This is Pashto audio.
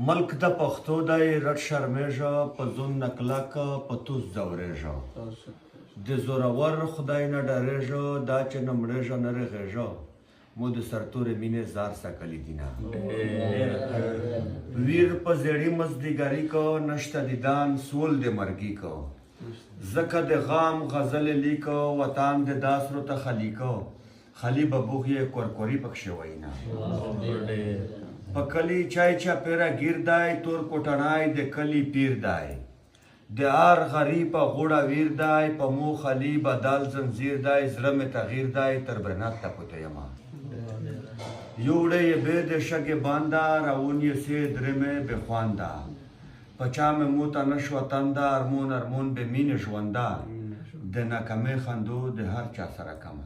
ملک د پښتو دی رټ شرمېږه په زون نکلک په توس ځورېږه د زورور خدای نه ډارېږه دا چې نه مړېږه نه رغېږه مو د سرتورې مینې زار سکلي دینه ویر په زیړي مزدیګري کو نشته دیدان سول د مرګي کو ځکه د غام غزلې لیکو وطن د داسرو ته خلیکو خلی به بوغ یې کورکوري پکښې وینا په کلی چای چاپېره ګیر دی تور کوټنی د کلی پیر دی د هر غریب په غوړه ویر دی په مو خلی بدل زنځیر دی زړه مې تغییر دی تر برنت ته پوته یمه یوړې یې بې د شګې بانده راون یې سې درې مې بې خوانده په چا مې موته نه شوه تنده ارمون ارمون بې مینې ژونده د ناکامۍ خندو د هر چا سره کمه